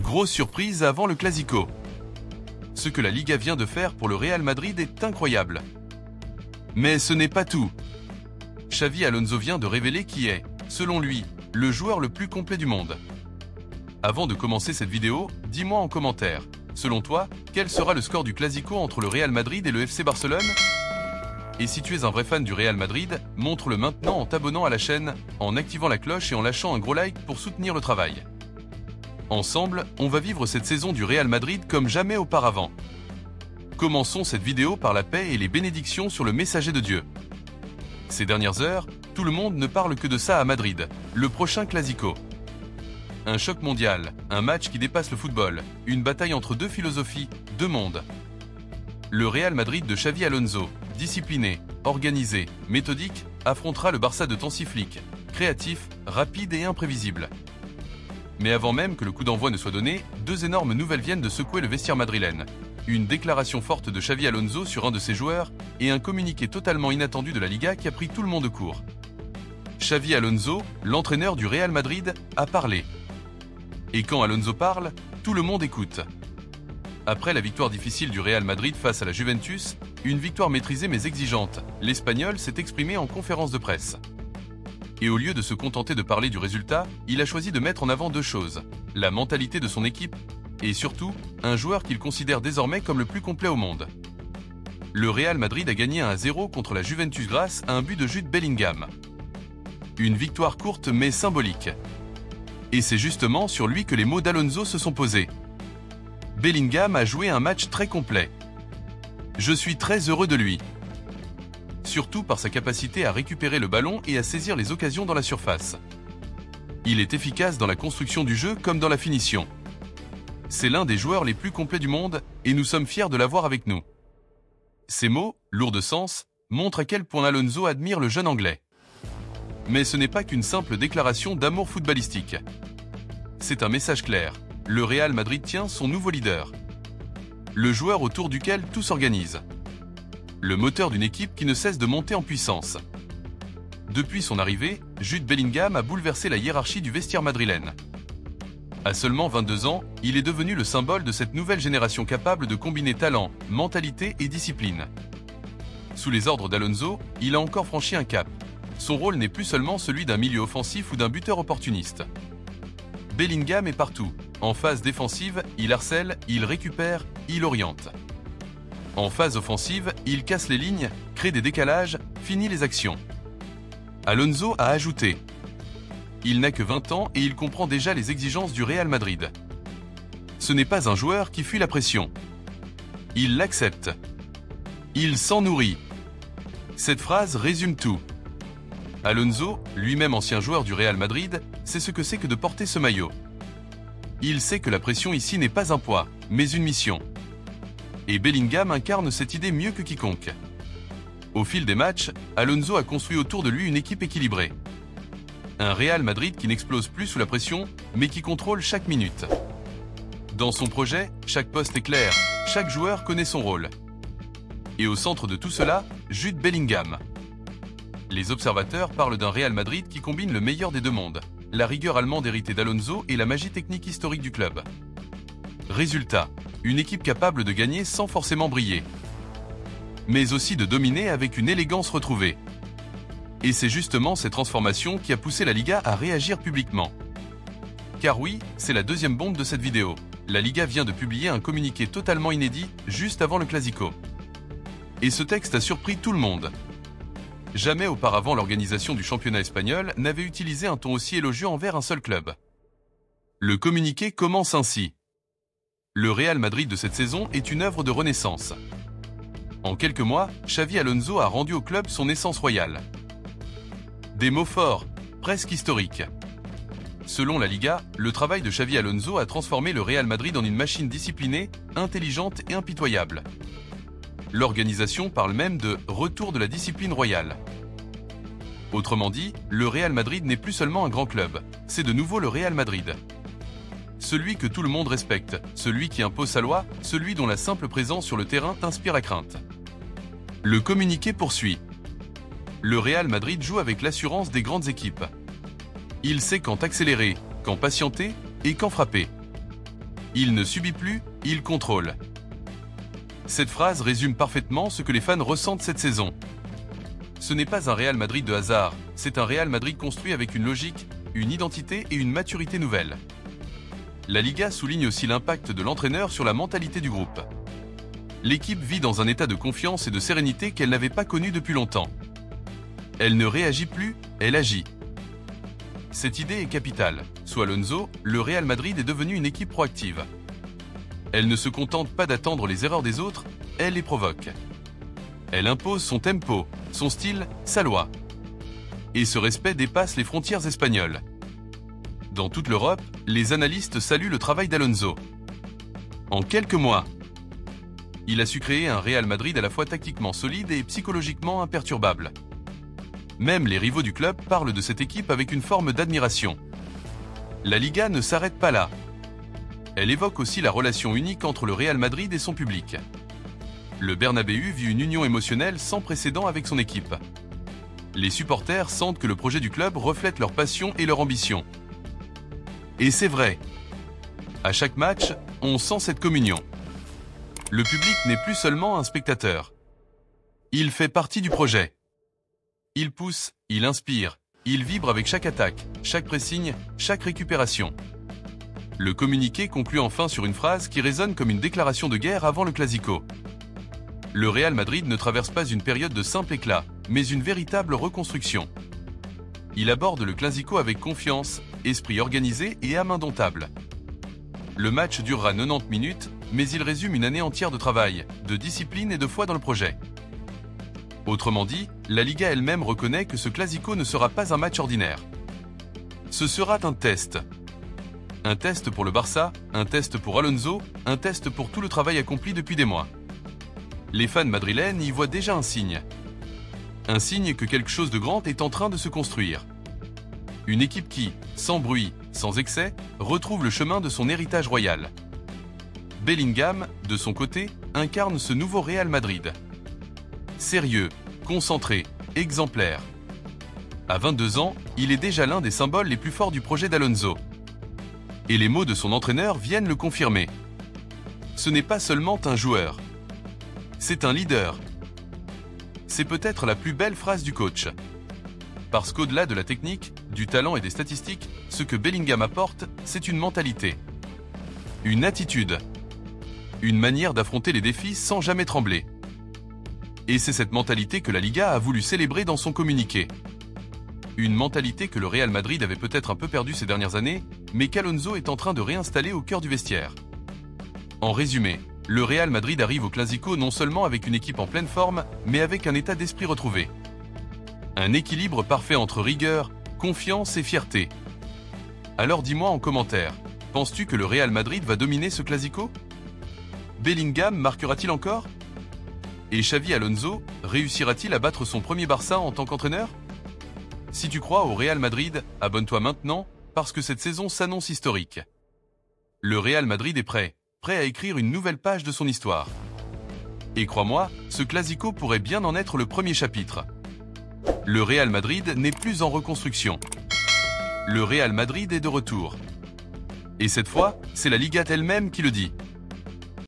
Grosse surprise avant le Clasico. Ce que la Liga vient de faire pour le Real Madrid est incroyable. Mais ce n'est pas tout. Xavi Alonso vient de révéler qui est, selon lui, le joueur le plus complet du monde. Avant de commencer cette vidéo, dis-moi en commentaire, selon toi, quel sera le score du Clasico entre le Real Madrid et le FC Barcelone? Et si tu es un vrai fan du Real Madrid, montre-le maintenant en t'abonnant à la chaîne, en activant la cloche et en lâchant un gros like pour soutenir le travail. Ensemble, on va vivre cette saison du Real Madrid comme jamais auparavant. Commençons cette vidéo par la paix et les bénédictions sur le messager de Dieu. Ces dernières heures, tout le monde ne parle que de ça à Madrid, le prochain Clasico. Un choc mondial, un match qui dépasse le football, une bataille entre deux philosophies, deux mondes. Le Real Madrid de Xavi Alonso, discipliné, organisé, méthodique, affrontera le Barça de Hansi Flick, créatif, rapide et imprévisible. Mais avant même que le coup d'envoi ne soit donné, deux énormes nouvelles viennent de secouer le vestiaire madrilène. Une déclaration forte de Xavi Alonso sur un de ses joueurs et un communiqué totalement inattendu de la Liga qui a pris tout le monde de court. Xavi Alonso, l'entraîneur du Real Madrid, a parlé. Et quand Alonso parle, tout le monde écoute. Après la victoire difficile du Real Madrid face à la Juventus, une victoire maîtrisée mais exigeante, l'Espagnol s'est exprimé en conférence de presse. Et au lieu de se contenter de parler du résultat, il a choisi de mettre en avant deux choses, la mentalité de son équipe et surtout, un joueur qu'il considère désormais comme le plus complet au monde. Le Real Madrid a gagné 1-0 contre la Juventus grâce à un but de Jude Bellingham. Une victoire courte mais symbolique. Et c'est justement sur lui que les mots d'Alonso se sont posés. Bellingham a joué un match très complet. Je suis très heureux de lui. Surtout par sa capacité à récupérer le ballon et à saisir les occasions dans la surface. Il est efficace dans la construction du jeu comme dans la finition. C'est l'un des joueurs les plus complets du monde et nous sommes fiers de l'avoir avec nous. Ces mots, lourds de sens, montrent à quel point Alonso admire le jeune Anglais. Mais ce n'est pas qu'une simple déclaration d'amour footballistique. C'est un message clair. Le Real Madrid tient son nouveau leader. Le joueur autour duquel tout s'organise. Le moteur d'une équipe qui ne cesse de monter en puissance. Depuis son arrivée, Jude Bellingham a bouleversé la hiérarchie du vestiaire madrilène. À seulement 22 ans, il est devenu le symbole de cette nouvelle génération capable de combiner talent, mentalité et discipline. Sous les ordres d'Alonso, il a encore franchi un cap. Son rôle n'est plus seulement celui d'un milieu offensif ou d'un buteur opportuniste. Bellingham est partout. En phase défensive, il harcèle, il récupère, il oriente. En phase offensive, il casse les lignes, crée des décalages, finit les actions. Alonso a ajouté. Il n'a que 20 ans et il comprend déjà les exigences du Real Madrid. Ce n'est pas un joueur qui fuit la pression. Il l'accepte. Il s'en nourrit. Cette phrase résume tout. Alonso, lui-même ancien joueur du Real Madrid, sait ce que c'est que de porter ce maillot. Il sait que la pression ici n'est pas un poids, mais une mission. Et Bellingham incarne cette idée mieux que quiconque. Au fil des matchs, Alonso a construit autour de lui une équipe équilibrée. Un Real Madrid qui n'explose plus sous la pression, mais qui contrôle chaque minute. Dans son projet, chaque poste est clair, chaque joueur connaît son rôle. Et au centre de tout cela, Jude Bellingham. Les observateurs parlent d'un Real Madrid qui combine le meilleur des deux mondes, la rigueur allemande héritée d'Alonso et la magie technique historique du club. Résultat, une équipe capable de gagner sans forcément briller. Mais aussi de dominer avec une élégance retrouvée. Et c'est justement cette transformation qui a poussé la Liga à réagir publiquement. Car oui, c'est la deuxième bombe de cette vidéo. La Liga vient de publier un communiqué totalement inédit, juste avant le Clasico. Et ce texte a surpris tout le monde. Jamais auparavant l'organisation du championnat espagnol n'avait utilisé un ton aussi élogieux envers un seul club. Le communiqué commence ainsi. Le Real Madrid de cette saison est une œuvre de renaissance. En quelques mois, Xavi Alonso a rendu au club son essence royale. Des mots forts, presque historiques. Selon la Liga, le travail de Xavi Alonso a transformé le Real Madrid en une machine disciplinée, intelligente et impitoyable. L'organisation parle même de « retour de la discipline royale ». Autrement dit, le Real Madrid n'est plus seulement un grand club, c'est de nouveau le Real Madrid. Celui que tout le monde respecte, celui qui impose sa loi, celui dont la simple présence sur le terrain inspire la crainte. Le communiqué poursuit. Le Real Madrid joue avec l'assurance des grandes équipes. Il sait quand accélérer, quand patienter et quand frapper. Il ne subit plus, il contrôle. Cette phrase résume parfaitement ce que les fans ressentent cette saison. Ce n'est pas un Real Madrid de hasard, c'est un Real Madrid construit avec une logique, une identité et une maturité nouvelle. La Liga souligne aussi l'impact de l'entraîneur sur la mentalité du groupe. L'équipe vit dans un état de confiance et de sérénité qu'elle n'avait pas connu depuis longtemps. Elle ne réagit plus, elle agit. Cette idée est capitale. Sous Alonso, le Real Madrid est devenu une équipe proactive. Elle ne se contente pas d'attendre les erreurs des autres, elle les provoque. Elle impose son tempo, son style, sa loi. Et ce respect dépasse les frontières espagnoles. Dans toute l'Europe, les analystes saluent le travail d'Alonso. En quelques mois, il a su créer un Real Madrid à la fois tactiquement solide et psychologiquement imperturbable. Même les rivaux du club parlent de cette équipe avec une forme d'admiration. La Liga ne s'arrête pas là. Elle évoque aussi la relation unique entre le Real Madrid et son public. Le Bernabéu vit une union émotionnelle sans précédent avec son équipe. Les supporters sentent que le projet du club reflète leur passion et leur ambition. Et c'est vrai. À chaque match, on sent cette communion. Le public n'est plus seulement un spectateur. Il fait partie du projet. Il pousse, il inspire, il vibre avec chaque attaque, chaque pressing, chaque récupération. Le communiqué conclut enfin sur une phrase qui résonne comme une déclaration de guerre avant le Clasico. Le Real Madrid ne traverse pas une période de simple éclat, mais une véritable reconstruction. Il aborde le Clasico avec confiance, esprit organisé et âme indomptable. Le match durera 90 minutes, mais il résume une année entière de travail, de discipline et de foi dans le projet. Autrement dit, la Liga elle-même reconnaît que ce Clasico ne sera pas un match ordinaire. Ce sera un test. Un test pour le Barça, un test pour Alonso, un test pour tout le travail accompli depuis des mois. Les fans madrilènes y voient déjà un signe. Un signe que quelque chose de grand est en train de se construire. Une équipe qui, sans bruit, sans excès, retrouve le chemin de son héritage royal. Bellingham, de son côté, incarne ce nouveau Real Madrid. Sérieux, concentré, exemplaire. À 22 ans, il est déjà l'un des symboles les plus forts du projet d'Alonso. Et les mots de son entraîneur viennent le confirmer. Ce n'est pas seulement un joueur. C'est un leader. C'est peut-être la plus belle phrase du coach. Parce qu'au-delà de la technique, du talent et des statistiques, ce que Bellingham apporte, c'est une mentalité. Une attitude. Une manière d'affronter les défis sans jamais trembler. Et c'est cette mentalité que la Liga a voulu célébrer dans son communiqué. Une mentalité que le Real Madrid avait peut-être un peu perdue ces dernières années, mais qu'Alonso est en train de réinstaller au cœur du vestiaire. En résumé, le Real Madrid arrive au Clasico non seulement avec une équipe en pleine forme, mais avec un état d'esprit retrouvé. Un équilibre parfait entre rigueur, confiance et fierté. Alors dis-moi en commentaire, penses-tu que le Real Madrid va dominer ce Clasico? Bellingham marquera-t-il encore? Et Xavi Alonso réussira-t-il à battre son premier Barça en tant qu'entraîneur? Si tu crois au Real Madrid, abonne-toi maintenant, parce que cette saison s'annonce historique. Le Real Madrid est prêt à écrire une nouvelle page de son histoire. Et crois-moi, ce Clasico pourrait bien en être le premier chapitre. Le Real Madrid n'est plus en reconstruction. Le Real Madrid est de retour. Et cette fois, c'est la Liga elle-même qui le dit.